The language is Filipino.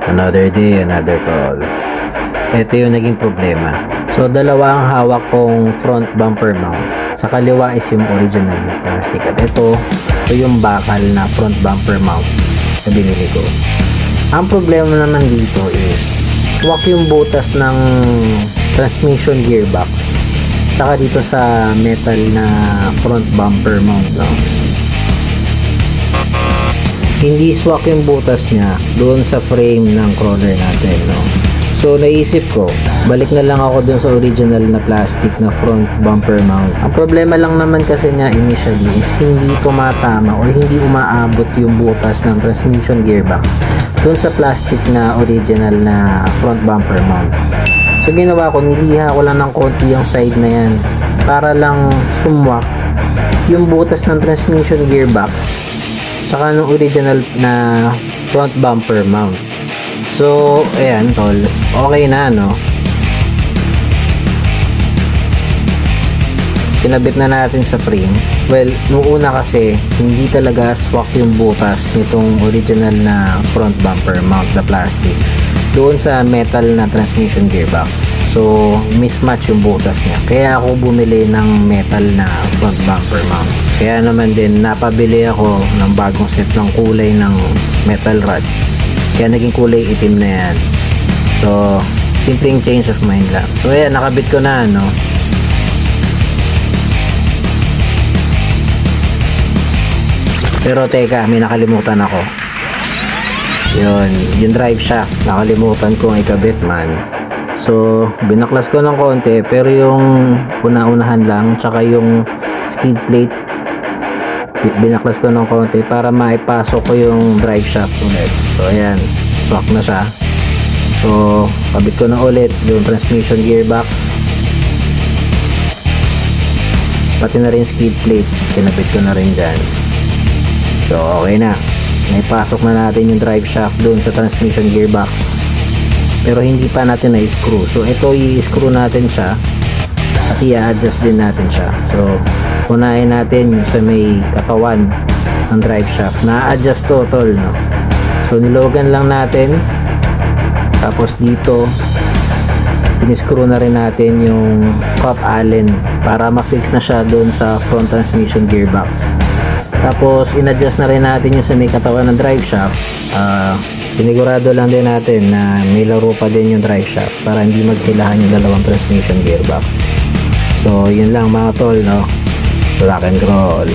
Another day, another call. Ito yung naging problema. So dalawa ang hawak kong front bumper mount. Sa kaliwa is yung original yung plastic, at ito yung bakal na front bumper mount na binili ko. Ang problema naman dito is swak yung butas ng transmission gearbox tsaka dito sa metal na front bumper mount lang. Hindi swak yung butas niya doon sa frame ng crawler natin, no? So naisip ko, balik na lang ako doon sa original na plastic na front bumper mount. Ang problema lang naman kasi niya initially is hindi tumatama or hindi umaabot yung butas ng transmission gearbox doon sa plastic na original na front bumper mount. So ginawa ko, niliha ko lang ng konti yung side na yan para lang sumwak yung butas ng transmission gearbox tsaka ng original na front bumper mount. So ayan tol, okay na, no? Kinabit na natin sa frame. Well, nung una kasi hindi talaga swak yung butas nitong original na front bumper mount na plastic doon sa metal na transmission gearbox. So mismatch yung butas niya, kaya ako bumili ng metal na front bumper mount. Kaya naman din napabili ako ng bagong set ng kulay ng metal rod, kaya naging kulay itim na yan. So simpleng change of mind lang. So ayan, nakabit ko na, no? Pero teka, may nakalimutan ako. Yung drive shaft, nakalimutan kong ikabit man. So binaklas ko ng konti, pero yung una-unahan lang tsaka yung skid plate binaklas ko ng konti para maipasok ko yung drive shaft ulit. So ayan, swak na siya. So kabit ko na ulit yung transmission gearbox, pati na rin skid plate, kinabit ko na rin dyan. So okay na, naipasok na natin yung drive shaft doon sa transmission gearbox, pero hindi pa natin na-screw. So ito, i-screw natin siya at i-adjust din natin siya. So unahin natin yung sa may katawan ng drive shaft, na-adjust to tol, no? So nilogan lang natin, tapos dito in-screw na rin natin yung cup allen para ma-fix na siya doon sa front transmission gearbox. Tapos in-adjust na rin natin yung sa may katawan ng drive shaft. Sinigurado lang din natin na may laro pa din yung drive shaft para hindi maghilahan yung dalawang transmission gearbox. So yun lang mga tol, no? Rock and roll.